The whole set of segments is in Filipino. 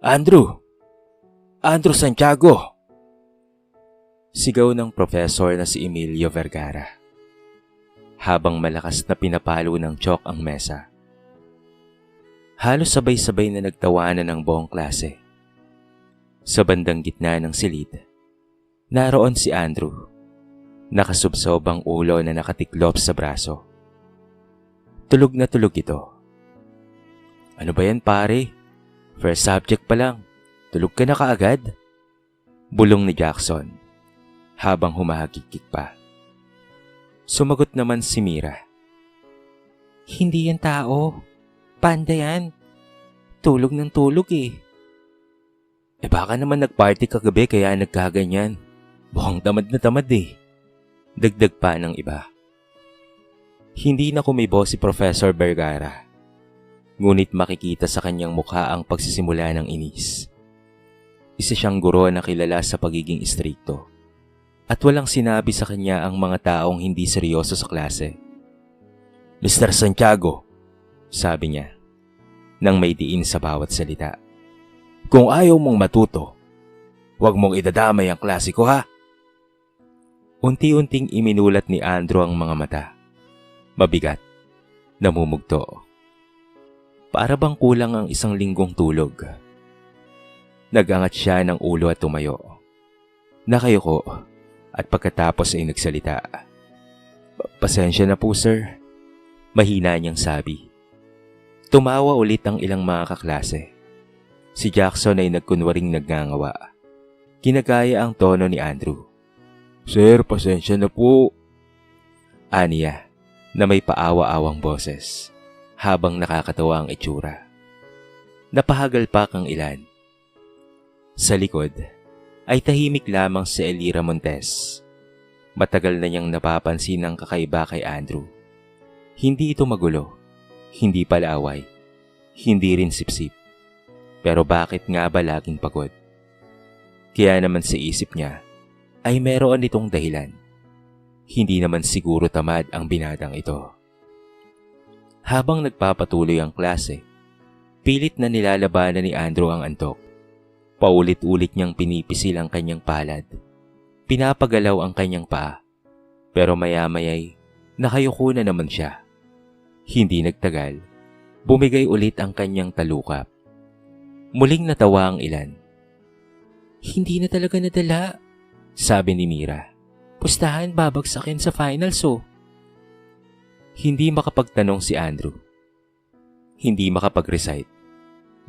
Andrew! Andrew Santiago! Sigaw ng professor na si Emilio Vergara, habang malakas na pinapalo ng chalk ang mesa. Halos sabay-sabay na nagtawanan ng buong klase. Sa bandang gitna ng silid, naroon si Andrew, nakasubsob ang ulo na nakatiklop sa braso. Tulog na tulog ito. Ano ba yan pare? First subject pa lang, tulog ka na kaagad? Bulong ni Jackson, habang humahagikik pa. Sumagot naman si Mira. Hindi yan tao. Panda yan. Tulog ng tulog eh. Baka naman nagparty kagabi kaya nagkaganyan. Mukhang tamad na tamad eh. Dagdag pa ng iba. Hindi na kumibo si Professor Vergara. Ngunit makikita sa kanyang mukha ang pagsisimula ng inis. Isa siyang guro na kilala sa pagiging istrikto. At walang sinabi sa kanya ang mga taong hindi seryoso sa klase. Mr. Santiago, sabi niya, nang may diin sa bawat salita. Kung ayaw mong matuto, huwag mong idadamay ang klase ko ha. Unti-unting iminulat ni Andrew ang mga mata. Mabigat, namumugto. Para bang kulang ang isang linggong tulog. Nagangat siya ng ulo at tumayo. Nakayuko at pagkatapos ay nagsalita. Pasensya na po sir, mahina niyang sabi. Tumawa ulit ang ilang mga kaklase. Si Jackson ay nagkunwaring nagngangawa. Kinagaya ang tono ni Andrew. Sir, pasensya na po. Aniya na may paawa-awang boses. Habang nakakatawa ang itsura. Napahagalpak ang ilan. Sa likod ay tahimik lamang si Elira Montes. Matagal na niyang napapansin ang kakaiba kay Andrew. Hindi ito magulo, hindi palaway, hindi rin sipsip. Pero bakit nga ba laging pagod? Kaya naman sa isip niya ay meron itong dahilan. Hindi naman siguro tamad ang binatang ito. Habang nagpapatuloy ang klase, pilit na nilalabanan ni Andrew ang antok. Paulit-ulit niyang pinipisil ang kanyang palad. Pinapagalaw ang kanyang paa. Pero maya-maya'y nakayuko na naman siya. Hindi nagtagal, bumigay ulit ang kanyang talukap. Muling natawa ang ilan. Hindi na talaga nadala, sabi ni Mira. Pustahan babagsakin sa finals oh. Hindi makapagtanong si Andrew. Hindi makapag-recite.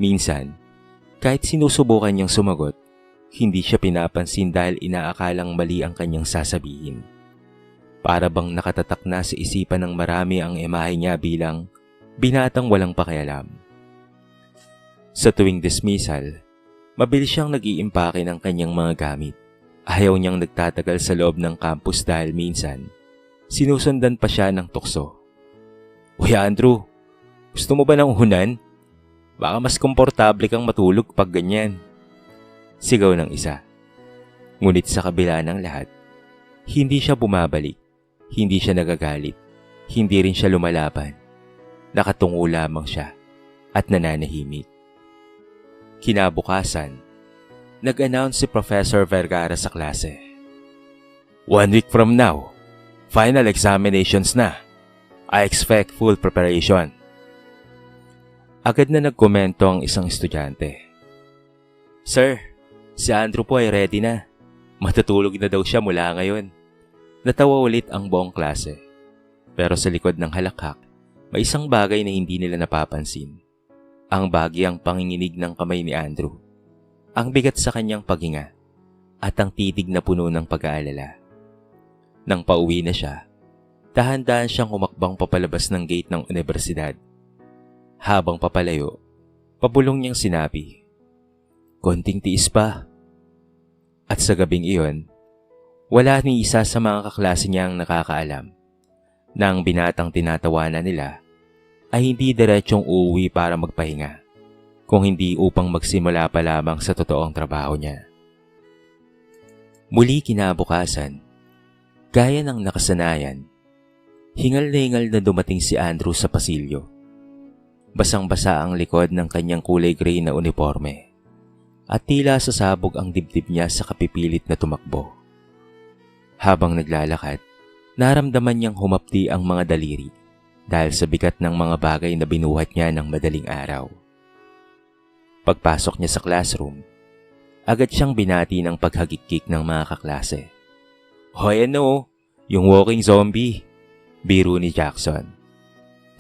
Minsan, kahit sinusubukan niyang sumagot, hindi siya pinapansin dahil inaakalang mali ang kanyang sasabihin. Para bang nakatatak na sa isipan ng marami ang imahe niya bilang binatang walang pakialam. Sa tuwing dismissal, mabilis siyang nag-iimpake ng kanyang mga gamit. Ayaw niyang nagtatagal sa loob ng campus dahil minsan, sinusundan pa siya ng tukso. Uy Andrew, gusto mo ba ng uhunan? Baka mas komportable kang matulog pag ganyan. Sigaw ng isa. Ngunit sa kabila ng lahat, hindi siya bumabalik, hindi siya nagagalit, hindi rin siya lumalaban. Nakatungo lamang siya at nananahimik. Kinabukasan, nag-announce si Professor Vergara sa klase. 1 week from now, final examinations na. I expect full preparation. Agad na nagkomento ang isang estudyante. Sir, si Andrew po ay ready na. Matutulog na daw siya mula ngayon. Natawa ulit ang buong klase. Pero sa likod ng halakhak, may isang bagay na hindi nila napapansin. Ang bagyang panginginig ng kamay ni Andrew. Ang bigat sa kanyang paghinga. At ang titig na puno ng pag-aalala. Nang pauwi na siya, dahan-dahan siyang humakbang papalabas ng gate ng universidad. Habang papalayo, pabulong niyang sinabi, konting tiis pa. At sa gabing iyon, wala ni isa sa mga kaklase niya ang nakakaalam na ang binatang tinatawanan nila ay hindi diretsong uuwi para magpahinga, kung hindi upang magsimula pa lamang sa totoong trabaho niya. Muli kinabukasan, gaya ng nakasanayan, hingal na hingal na dumating si Andrew sa pasilyo. Basang-basa ang likod ng kanyang kulay gray na uniforme. at tila sasabog ang dibdib niya sa kapipilit na tumakbo. Habang naglalakad, naramdaman niyang humapdi ang mga daliri dahil sa bigat ng mga bagay na binuhat niya ng madaling araw. Pagpasok niya sa classroom, agad siyang binati ng paghagikik ng mga kaklase. "Hoy ano, yung walking zombie," biro ni Jackson.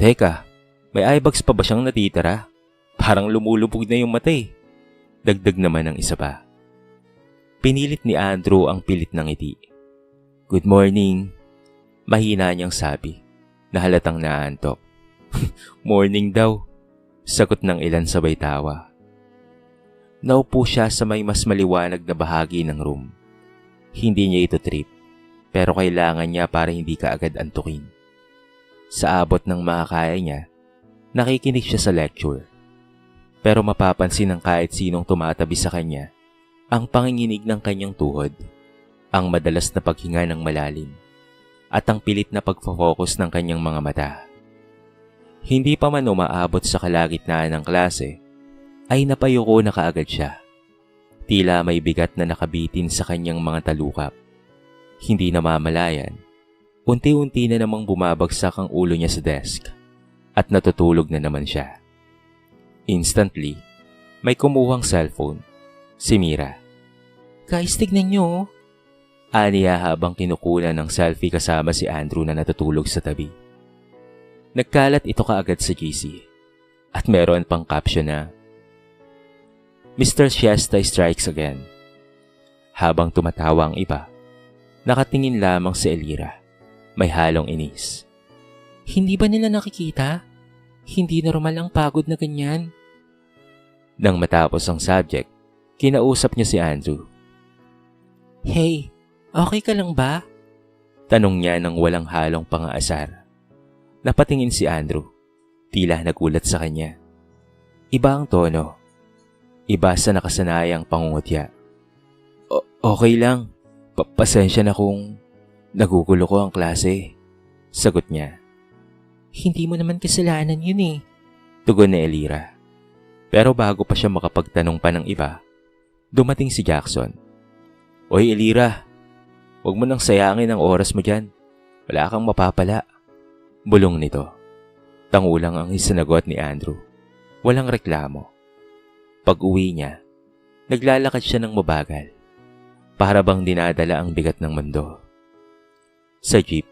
"Teka, may eyebags pa ba siyang natitira? Parang lumulubog na yung mata eh." Dagdag naman ng isa pa. Pinilit ni Andrew ang pilit ng ngiti. "Good morning," mahina niyang sabi, na halatang naantok. "Morning daw," sagot ng ilan sabay tawa. Naupo siya sa may mas maliwanag na bahagi ng room. Hindi niya ito trip, pero kailangan niya para hindi ka agad antukin. Sa abot ng makakaya niya, nakikinig siya sa lecture. Pero mapapansin ng kahit sinong tumatabi sa kanya ang panginginig ng kanyang tuhod, ang madalas na paghinga ng malalim, at ang pilit na pagfo-focus ng kanyang mga mata. Hindi pa man umaabot sa kalagitnaan ng klase, ay napayuko na kaagad siya. Tila may bigat na nakabitin sa kanyang mga talukap. Hindi namamalayan, unti-unti na namang bumabagsak ang ulo niya sa desk at natutulog na naman siya. Instantly, may kumuhang cellphone, si Mira. "Guys, tignan niyo," aniya habang kinukunan ng selfie kasama si Andrew na natutulog sa tabi. Nagkalat ito kaagad sa GC at meron pang caption na, "Mr. Siesta strikes again." Habang tumatawa ang iba, nakatingin lamang si Elira. May halong inis. "Hindi ba nila nakikita? Hindi normal ang pagod na ganyan." Nang matapos ang subject, kinausap niya si Andrew. "Hey, okay ka lang ba?" Tanong niya nang walang halong pang-aasar. Napatingin si Andrew, tila nagulat sa kanya. Iba ang tono. Iba sa nakasanayang pangungutya. Okay lang. Pasensya na kung nagugulo ko ang klase," sagot niya. "Hindi mo naman kasalanan yun eh," tugon ni Elira. Pero bago pa siya makapagtanong pa ng iba, dumating si Jackson. "Oy Elira, huwag mo nang sayangin ang oras mo dyan. Wala kang mapapala." Bulong nito. Tangulang ang isinagot ni Andrew. Walang reklamo. Pag-uwi niya, naglalakad siya ng mabagal. Para bang dinadala ang bigat ng mundo. Sa jeep,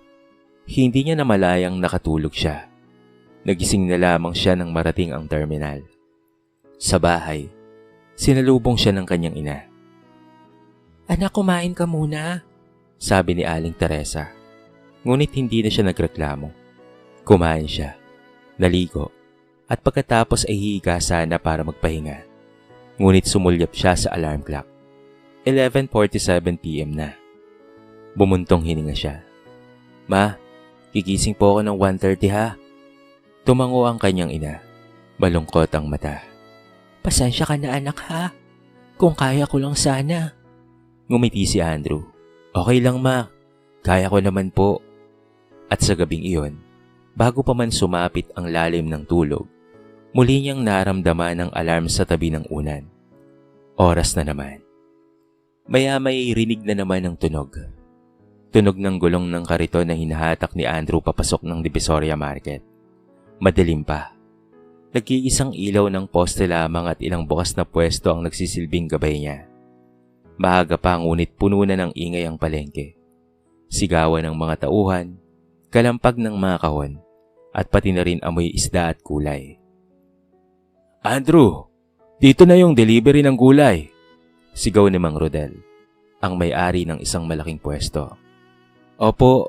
hindi niya namalayang nakatulog siya. Nagising na lamang siya nang marating ang terminal. Sa bahay, sinalubong siya ng kanyang ina. "Anak, kumain ka muna," sabi ni Aling Teresa. Ngunit hindi na siya nagreklamo. Kumain siya, naligo, at pagkatapos ay hihiga sana para magpahinga. Ngunit sumulyap siya sa alarm clock. 11:47 PM na. Bumuntong hininga siya. "Ma, gigising po ako ng 1:30 ha." Tumango ang kanyang ina. Malungkot ang mata. "Pasensya ka na anak ha. Kung kaya ko lang sana." Ngumiti si Andrew. "Okay lang ma, kaya ko naman po." At sa gabing iyon, bago pa man sumapit ang lalim ng tulog, muli niyang naramdaman ang alarm sa tabi ng unan. Oras na naman. Maya-may rinig na naman ang tunog. Tunog ng gulong ng kariton na hinahatak ni Andrew papasok ng Divisoria Market. Madilim pa. Nag-iisang ilaw ng poste lamang at ilang bukas na pwesto ang nagsisilbing gabay niya. Maaga pa ngunit puno na ng ingay ang palengke. Sigawan ng mga tauhan, kalampag ng mga kahon, at pati na rin amoy isda at kulay. "Andrew, dito na yung delivery ng gulay," sigaw ni Mang Rodel, ang may-ari ng isang malaking pwesto. "Opo,"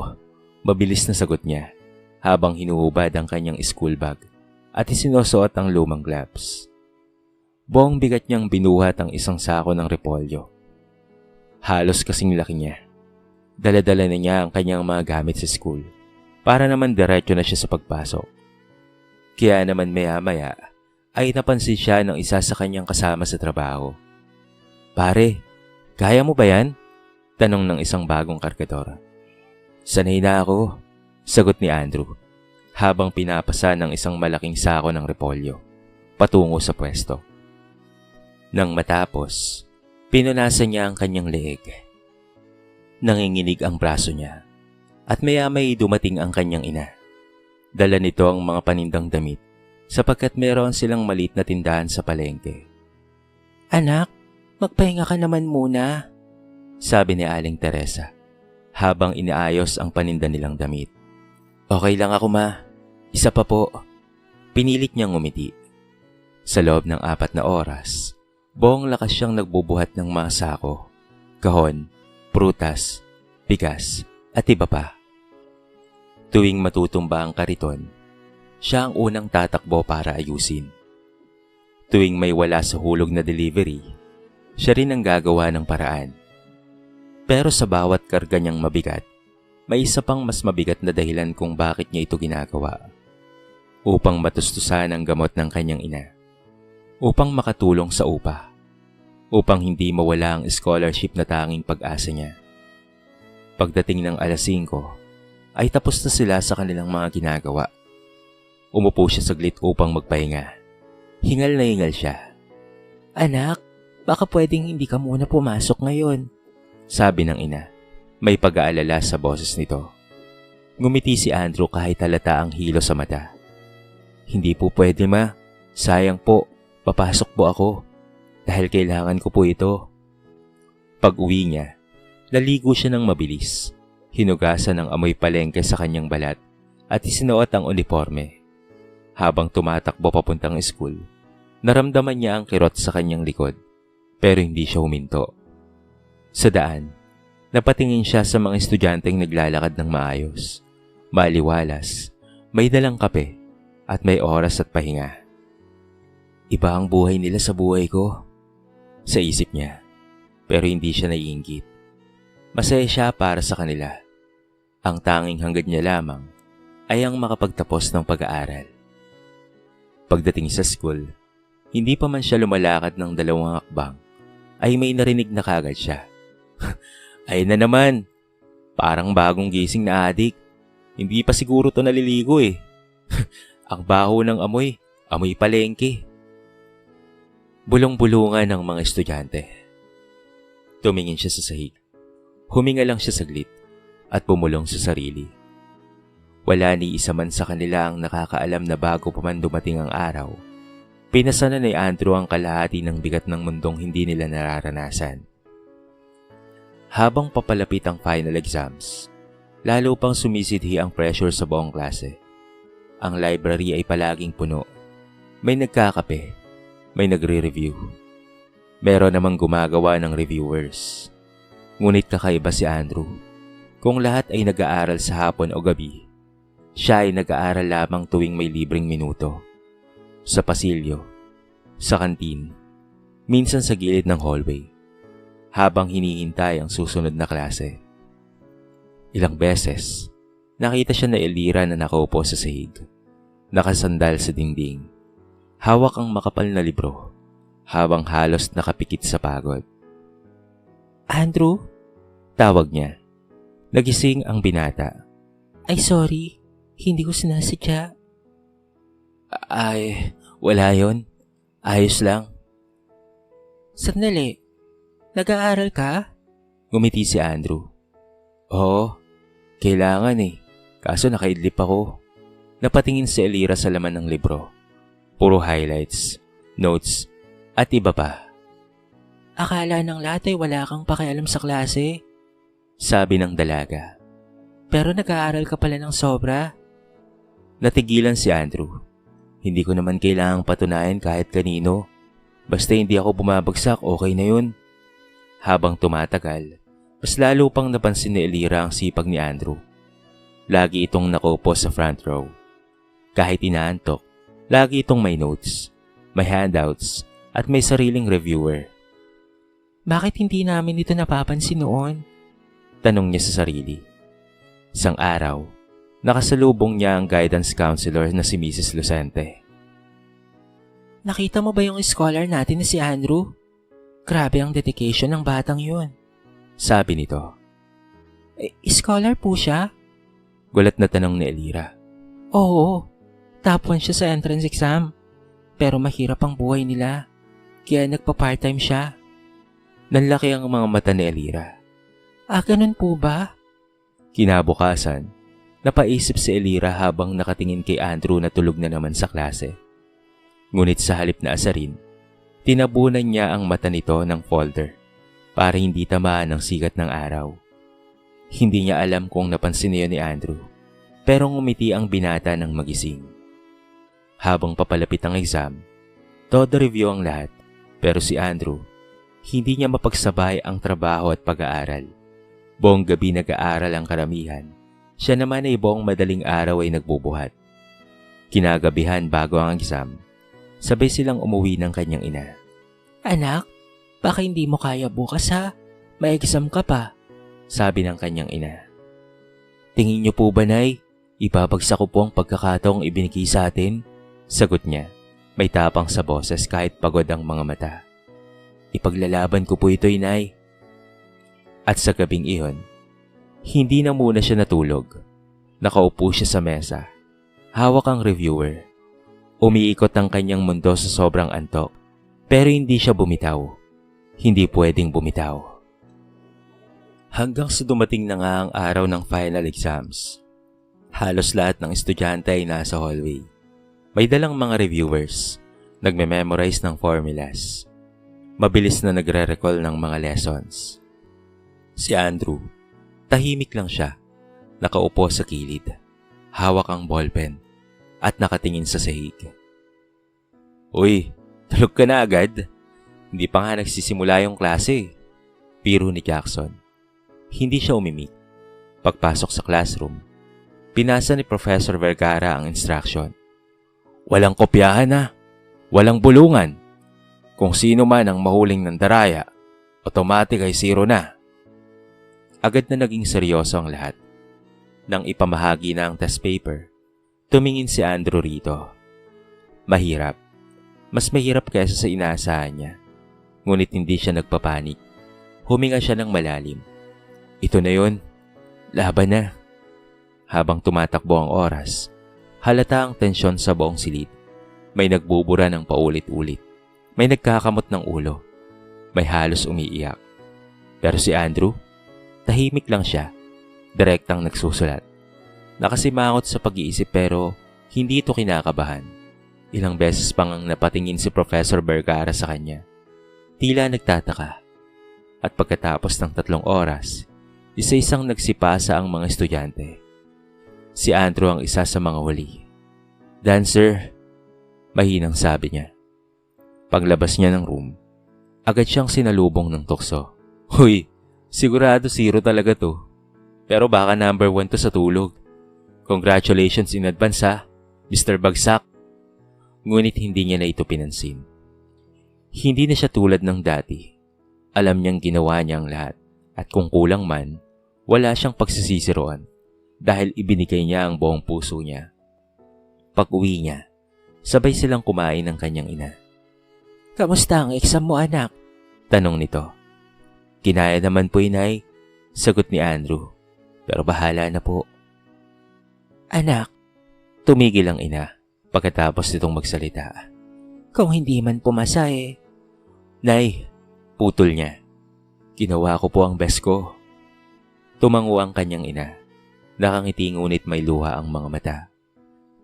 mabilis na sagot niya, habang hinuhubad ang kanyang school bag at isinusuot ang lumang gloves. Buong bigat niyang binuhat ang isang sako ng repolyo. Halos kasing laki niya. Dala-dala na niya ang kanyang mga gamit sa school, para naman diretso na siya sa pagpasok. Kaya naman maya-maya ay napansin siya ng isa sa kanyang kasama sa trabaho. "Pare, kaya mo ba yan?" tanong ng isang bagong kargador. "Sanay na ako," sagot ni Andrew, habang pinapasa ng isang malaking sako ng repolyo patungo sa pwesto. Nang matapos, pinunasan niya ang kanyang leeg. Nanginginig ang braso niya at maya-may dumating ang kanyang ina. Dala nito ang mga panindang damit sapagkat meron silang maliit na tindahan sa palengke. Anak, magpahinga ka naman muna, sabi ni Aling Teresa habang inaayos ang paninda nilang damit. Okay lang ako ma, isa pa po. Pinilit niyang ngumiti. Sa loob ng 4 na oras, buong lakas siyang nagbubuhat ng mga sako, kahon, prutas, bigas at iba pa. Tuwing matutumba ang kariton, siya ang unang tatakbo para ayusin. Tuwing may wala sa hulog na delivery, siya rin ang gagawa ng paraan. Pero sa bawat karga niyang mabigat, may isa pang mas mabigat na dahilan kung bakit niya ito ginagawa. Upang matustusan ang gamot ng kanyang ina. Upang makatulong sa upa. Upang hindi mawala ang scholarship na tanging pag-asa niya. Pagdating ng 5:00, ay tapos na sila sa kanilang mga ginagawa. Umupo siya saglit upang magpahinga. Hingal na hingal siya. Anak, baka pwedeng hindi ka muna pumasok ngayon, sabi ng ina. May pag-aalala sa boses nito. Ngumiti si Andrew kahit halata ang hilo sa mata. Hindi po pwede ma, sayang po, papasok po ako. Dahil kailangan ko po ito. Pag-uwi niya, naligo siya ng mabilis. Hinugasan ng amoy palengke sa kanyang balat at isinuot ang uniforme. Habang tumatakbo papuntang school, naramdaman niya ang kirot sa kanyang likod, pero hindi siya huminto. Sa daan, napatingin siya sa mga estudyanteng naglalakad ng maayos, maaliwalas, may dalang kape, at may oras at pahinga. Iba ang buhay nila sa buhay ko, sa isip niya, pero hindi siya naiinggit. Masaya siya para sa kanila. Ang tanging hangad niya lamang ay ang makapagtapos ng pag-aaral. Pagdating sa school, hindi pa man siya lumalakad ng 2 hakbang, ay may narinig na kagad siya. Ay na naman, parang bagong gising na adik. Hindi pa siguro to naliligo eh. Ang baho ng amoy, amoy palengke. Bulong-bulungan ng mga estudyante. Tumingin siya sa sahig. Huminga lang siya saglit at bumulong sa sarili. Wala ni isa man sa kanila ang nakakaalam na bago pa man dumating ang araw, pinasa na ni Andrew ang kalahati ng bigat ng mundong hindi nila nararanasan. Habang papalapit ang final exams, lalo pang sumisidhi ang pressure sa buong klase. Ang library ay palaging puno. May nagkakape, may nagre-review. Meron namang gumagawa ng reviewers. Ngunit kakaiba si Andrew. Kung lahat ay nag-aaral sa hapon o gabi, siya ay nag-aaral lamang tuwing may libreng minuto. Sa pasilyo, sa kantin, minsan sa gilid ng hallway, habang hinihintay ang susunod na klase. Ilang beses, nakita siya na Elira na nakaupo sa sahig, nakasandal sa dingding, hawak ang makapal na libro, habang halos nakapikit sa pagod. Andrew? Tawag niya. Nagising ang binata. Ay sorry, hindi ko sinasadya. Ay, wala yon. Ayos lang. Sandali, nag-aaral ka? Ngumiti si Andrew. Oo, kailangan eh. Kaso nakaidlip ako. Napatingin si Elira sa laman ng libro. Puro highlights, notes, at iba pa. Akala ng lahat ay wala kang pakialam sa klase, sabi ng dalaga. Pero nag-aaral ka pala ng sobra. Natigilan si Andrew. Hindi ko naman kailangang patunayan kahit kanino. Basta hindi ako bumabagsak, okay na yun. Habang tumatagal, mas lalo pang napansin ni Elira ang sipag ni Andrew. Lagi itong nakaupo sa front row. Kahit inaantok, lagi itong may notes, may handouts, at may sariling reviewer. Bakit hindi namin ito napapansin noon? Tanong niya sa sarili. Isang araw, nakasalubong niya ang guidance counselor na si Mrs. Lucente. Nakita mo ba yung scholar natin na si Andrew? Grabe ang dedication ng batang yun. Sabi nito. Scholar po siya? Gulat na tanong ni Elira. Oo, top 1 siya sa entrance exam. Pero mahirap ang buhay nila. Kaya nagpa-part-time siya. Nanlaki ang mga mata ni Elira. Ganun po ba? Kinabukasan, napaisip si Elira habang nakatingin kay Andrew na tulog na naman sa klase. Ngunit sa halip na asarin, tinabunan niya ang mata nito ng folder para hindi tamaan ng sikat ng araw. Hindi niya alam kung napansin niya ni Andrew, pero ngumiti ang binata ng magising. Habang papalapit ang exam, todo review ang lahat, pero si Andrew, hindi niya mapagsabay ang trabaho at pag-aaral. Buong gabi nag-aaral ang karamihan, siya naman ay buong madaling araw ay nagbubuhat. Kinagabihan bago ang exam, sabay silang umuwi ng kanyang ina. Anak, baka hindi mo kaya bukas ha? May exam ka pa, sabi ng kanyang ina. Tingin niyo po ba, Nay? Ibabagsak ko po ang pagkakataong ibinigay sa atin? Sagot niya, may tapang sa boses kahit pagod ang mga mata. Ipaglalaban ko po ito, Nay. At sa gabing iyon, hindi na muna siya natulog. Nakaupo siya sa mesa. Hawak ang reviewer. Umiikot ang kanyang mundo sa sobrang antok. Pero hindi siya bumitaw. Hindi pwedeng bumitaw. Hanggang sa dumating na nga ang araw ng final exams. Halos lahat ng estudyante ay nasa hallway. May dalang mga reviewers. Nagme-memorize ng formulas. Mabilis na nagre-recall ng mga lessons. Si Andrew, tahimik lang siya. Nakaupo sa kilid. Hawak ang ballpen. At nakatingin sa sahig. Uy, tulog ka na agad? Hindi pa nga nagsisimula yung klase. Biro ni Jackson. Hindi siya umimik. Pagpasok sa classroom, pinasa ni Professor Vergara ang instruction. Walang kopyahan na. Walang bulungan. Kung sino man ang mahuling ng daraya, automatic ay 0 na. Agad na naging seryoso ang lahat. Nang ipamahagi na ang test paper, tumingin si Andrew rito. Mahirap. Mas mahirap kaysa sa inaasahan niya. Ngunit hindi siya nagpapanik. Huminga siya ng malalim. Ito na yun. Laban na. Habang tumatakbo ang oras, halata ang tensyon sa buong silid. May nagbubura ng paulit-ulit. May nagkakamot ng ulo. May halos umiiyak. Pero si Andrew, tahimik lang siya. Direktang nagsusulat. Nakasimangot sa pag-iisip pero hindi ito kinakabahan. Ilang beses pang ang napatingin si Professor Vergara sa kanya. Tila nagtataka. At pagkatapos ng 3 oras, isa-isang nagsipasa ang mga estudyante. Si Andrew ang isa sa mga huli. Dancer, mahinang sabi niya. Paglabas niya ng room, agad siyang sinalubong ng tukso. Huy, sigurado 0 talaga to. Pero baka number 1 to sa tulog. Congratulations in advance ha, Mr. Bagsak. Ngunit hindi niya na ito pinansin. Hindi na siya tulad ng dati. Alam niyang ginawa niya ang lahat at kung kulang man, wala siyang pagsisisiroan dahil ibinigay niya ang buong puso niya. Pag-uwi niya, sabay silang kumain ng kanyang ina. Kamusta ang exam mo, anak? Tanong nito. Kinaya naman po, Inay, sagot ni Andrew. Pero bahala na po. Anak, tumigil ang ina pagkatapos nitong magsalita. Kung hindi man pumasa Nay, putol niya. Ginawa ko po ang best ko. Tumango ang kanyang ina. Nakangiti ngunit may luha ang mga mata.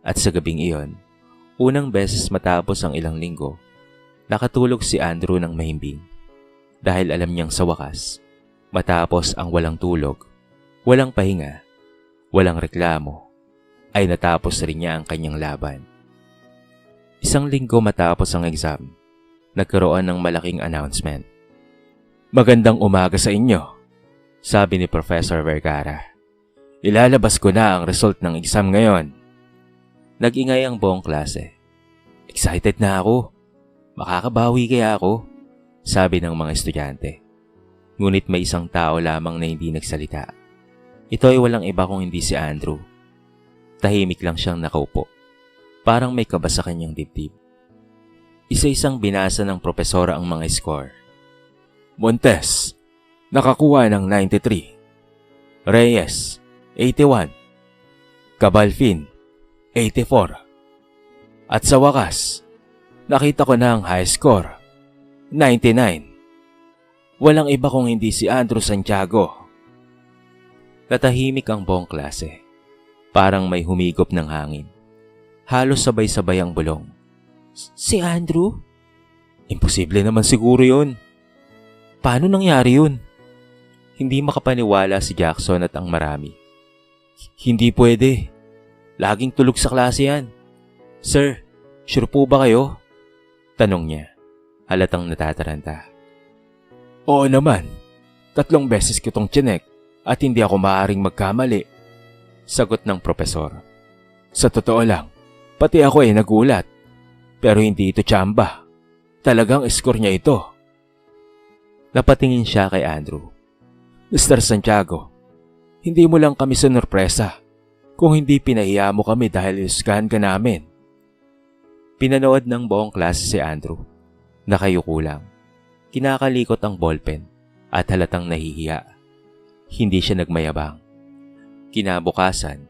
At sa gabing iyon, unang beses matapos ang ilang linggo, nakatulog si Andrew ng mahimbing. Dahil alam niyang sa wakas, matapos ang walang tulog, walang pahinga, walang reklamo, ay natapos rin niya ang kanyang laban. Isang linggo matapos ang exam, nagkaroon ng malaking announcement. Magandang umaga sa inyo, sabi ni Professor Vergara. Ilalabas ko na ang result ng exam ngayon. Nag-ingay ang buong klase. Excited na ako. Makakabawi kaya ako, sabi ng mga estudyante. Ngunit may isang tao lamang na hindi nagsalita. Ito ay walang iba kung hindi si Andrew. Tahimik lang siyang nakaupo. Parang may kaba sa kanyang dibdib. Isa-isang binasa ng propesora ang mga score. Montes, nakakuha ng 93. Reyes, 81. Cabalfin, 84. At sa wakas, nakita ko na ang high score. 99. Walang iba kung hindi si Andrew Santiago. Natahimik ang buong klase. Parang may humigop ng hangin. Halos sabay-sabay ang bulong. Si Andrew? Imposible naman siguro yun. Paano nangyari yun? Hindi makapaniwala si Jackson at ang marami. Hindi pwede. Laging tulog sa klase yan. Sir, sure po ba kayo? Tanong niya. Halatang natataranta. Oo naman. 3 beses kitong chinek at hindi ako maaaring magkamali. Sagot ng propesor. Sa totoo lang, pati ako ay nagulat. Pero hindi ito tsamba. Talagang score niya ito. Napatingin siya kay Andrew. Mr. Santiago, hindi mo lang kami sinurpresa. Kung hindi pinahiya mo kami dahil iusgahan ka namin. Pinanood ng buong klase si Andrew. Nakayuko lang. Kinakalikot ang ballpen at halatang nahihiya. Hindi siya nagmayabang. Kinabukasan,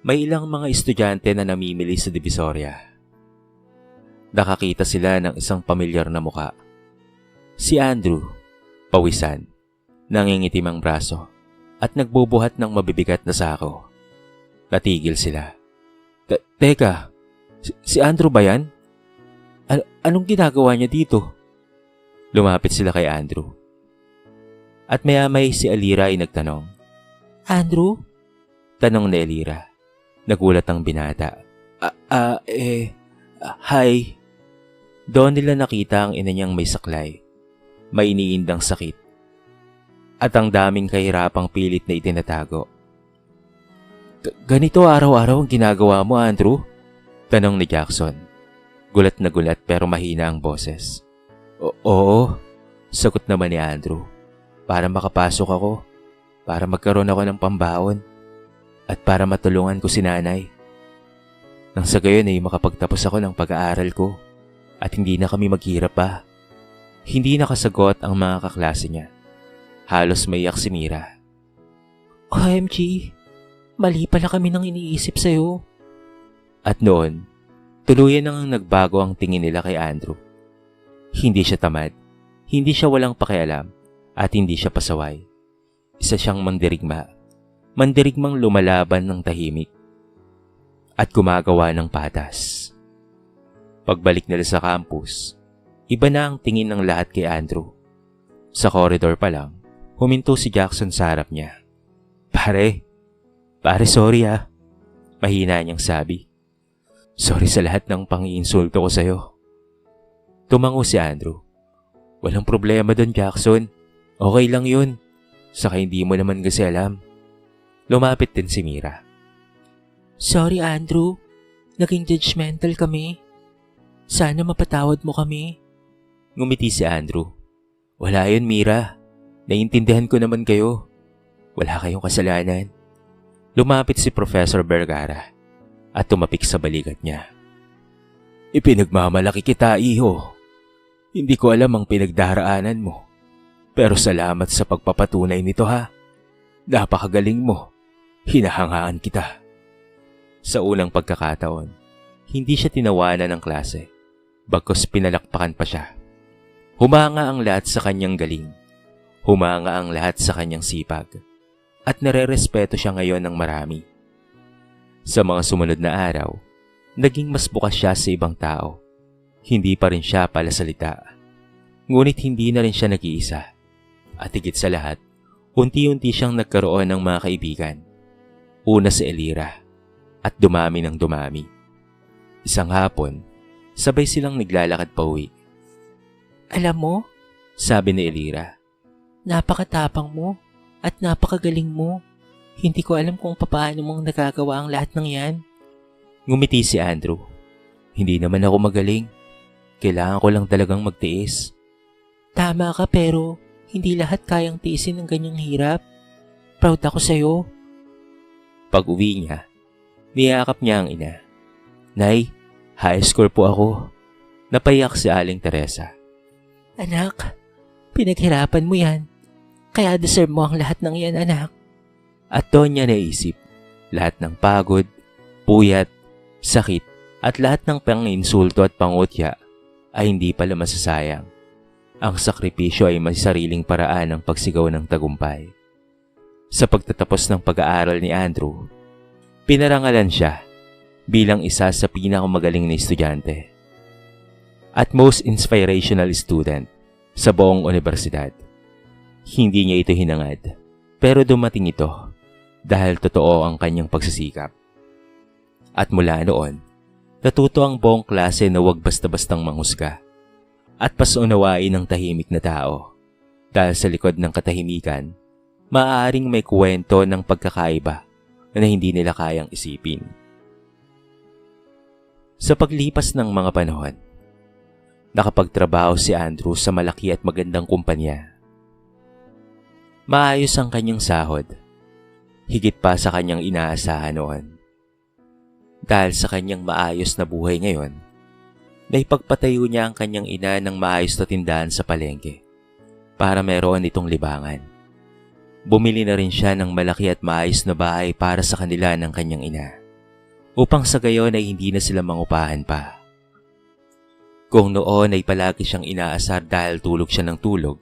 may ilang mga estudyante na namimili sa Divisoria. Nakakita sila ng isang pamilyar na muka. Si Andrew, pawisan, nangingitim ang braso at nagbubuhat ng mabibigat na sako. Natigil sila. Teka, si Andrew ba yan? Anong ginagawa niya dito? Lumapit sila kay Andrew. At maya-may si Elira ay nagtanong. Andrew? Tanong ni Elira. Nagulat ang binata. Hi. Doon nila nakita ang ina niyang may saklay. May iniindang sakit. At ang daming kahirapang pilit na itinatago. Ganito araw-araw ang ginagawa mo, Andrew? Tanong ni Jackson. Gulat na gulat pero mahina ang boses. Oo, sagot naman ni Andrew. Para makapasok ako, para magkaroon ako ng pambaon, at para matulungan ko si nanay. Nang sa gayon ay makapagtapos ako ng pag-aaral ko at hindi na kami maghirap pa. Hindi nakasagot ang mga kaklase niya. Halos maiyak si Mira. OMG, mali pala kami nang iniisip sa'yo. At noon, tuluyan nang nagbago ang tingin nila kay Andrew. Hindi siya tamad, hindi siya walang pakialam, at hindi siya pasaway. Isa siyang mandirigma. Mandirigmang lumalaban ng tahimik at gumagawa ng patas. Pagbalik nila sa campus, iba na ang tingin ng lahat kay Andrew. Sa corridor pa lang, huminto si Jackson sa harap niya. Pare sorry ah. Mahina niyang sabi. Sorry sa lahat ng pang-iinsulto ko sa'yo. Tumango si Andrew. Walang problema doon, Jackson. Okay lang yun. Saka hindi mo naman kasi alam. Lumapit din si Mira. Sorry, Andrew. Naging judgmental kami. Sana mapatawad mo kami. Ngumiti si Andrew. Wala yun, Mira. Naiintindihan ko naman kayo. Wala kayong kasalanan. Lumapit si Professor Vergara at tumapik sa balikat niya. Ipinagmamalaki kita, iho. Hindi ko alam ang pinagdaraanan mo. Pero salamat sa pagpapatunay nito, ha. Napakagaling mo. Hinahangaan kita. Sa unang pagkakataon, hindi siya tinawanan ng klase. Bagkus pinalakpakan pa siya. Humanga ang lahat sa kanyang galing. Humanga ang lahat sa kanyang sipag. At nare-respeto siya ngayon ng marami. Sa mga sumunod na araw, naging mas bukas siya sa ibang tao. Hindi pa rin siya palasalita. Ngunit hindi na rin siya nag-iisa. At higit sa lahat, unti-unti siyang nagkaroon ng mga kaibigan. Una si Elira, at dumami ng dumami. Isang hapon, sabay silang naglalakad pa uwi. Alam mo, sabi ni Elira, napakatapang mo at napakagaling mo. Hindi ko alam kung paano mong nagagawa ang lahat ng yan. Ngumiti si Andrew. Hindi naman ako magaling. Kailangan ko lang talagang magtiis. Tama ka pero hindi lahat kayang tiisin ng ganyang hirap. Proud ako sa'yo. Pag uwi niya, niyakap niya ang ina. Nay, high score po ako. Napayak si Aling Teresa. Anak, pinaghirapan mo yan. Kaya deserve mo ang lahat ng yan, anak. At doon niya naisip, lahat ng pagod, puyat, sakit, at lahat ng pang-insulto at pangutya ay hindi pala masasayang. Ang sakripisyo ay may sariling paraan ng pagsigaw ng tagumpay. Sa pagtatapos ng pag-aaral ni Andrew, pinarangalan siya bilang isa sa pinakamagaling na estudyante at most inspirational student sa buong universidad. Hindi niya ito hinangad, pero dumating ito dahil totoo ang kanyang pagsisikap. At mula noon, natuto ang buong klase na huwag basta-bastang manghusga at pasunawain ng tahimik na tao dahil sa likod ng katahimikan, maaaring may kwento ng pagkakaiba na hindi nila kayang isipin. Sa paglipas ng mga panahon, nakapagtrabaho si Andrew sa malaki at magandang kumpanya. Maayos ang kanyang sahod, higit pa sa kanyang inaasahan noon. Dahil sa kanyang maayos na buhay ngayon, naipagpatayo niya ang kanyang ina ng maayos na tindahan sa palengke para meron itong libangan. Bumili na rin siya ng malaki at maayos na bahay para sa kanila ng kanyang ina, upang sa gayon ay hindi na sila mangupahan pa. Kung noon ay palagi siyang inaasar dahil tulog siya ng tulog,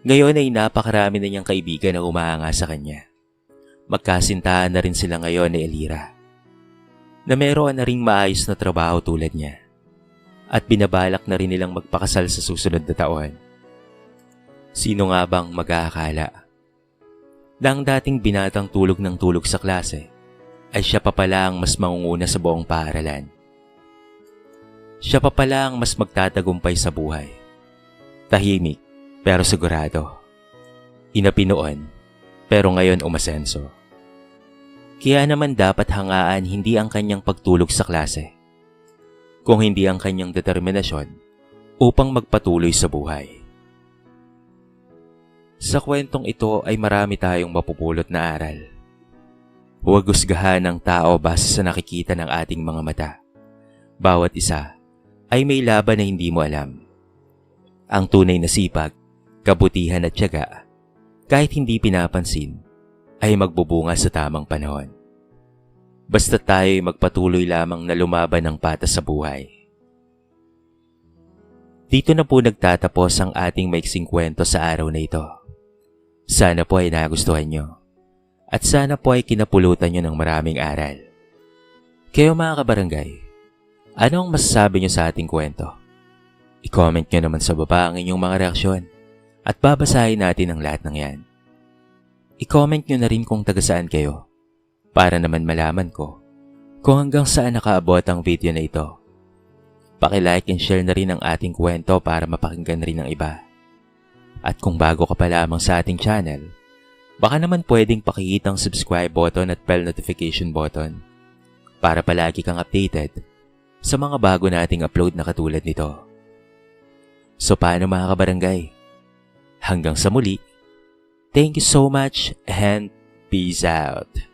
ngayon ay napakarami na niyang kaibigan na humahanga sa kanya. Magkasintahan na rin sila ngayon ni Elira, na meron na ring maayos na trabaho tulad niya, at binabalak na rin nilang magpakasal sa susunod na taon. Sino nga bang mag-aakala na ang dating binatang tulog ng tulog sa klase ay siya pa pala ang mas mangunguna sa buong paaralan. Siya pa pala ang mas magtatagumpay sa buhay. Tahimik pero sigurado. Inapi noon pero ngayon umasenso. Kaya naman dapat hangaan hindi ang kanyang pagtulog sa klase, kung hindi ang kanyang determinasyon upang magpatuloy sa buhay. Sa kwentong ito ay marami tayong mapupulot na aral. Huwag husgahan ang tao base sa nakikita ng ating mga mata. Bawat isa ay may laban na hindi mo alam. Ang tunay na sipag, kabutihan at tiyaga, kahit hindi pinapansin, ay magbubunga sa tamang panahon. Basta tayo ay magpatuloy lamang na lumaban ng patas sa buhay. Dito na po nagtatapos ang ating maiksing kwento sa araw na ito. Sana po ay nagustuhan nyo. At sana po ay kinapulutan nyo ng maraming aral. Kayo mga kabarangay, ano ang masasabi nyo sa ating kwento? I-comment nyo naman sa baba ang inyong mga reaksyon at babasahin natin ang lahat ng yan. I-comment nyo na rin kung taga saan kayo para naman malaman ko kung hanggang saan nakaabot ang video na ito. Paki-like and share na rin ang ating kwento para mapakinggan rin ng iba. At kung bago ka pa lamang sa ating channel, baka naman pwedeng pakihit ang subscribe button at bell notification button para palagi kang updated sa mga bago nating upload na katulad nito. So paano mga kabarangay? Hanggang sa muli, thank you so much and peace out.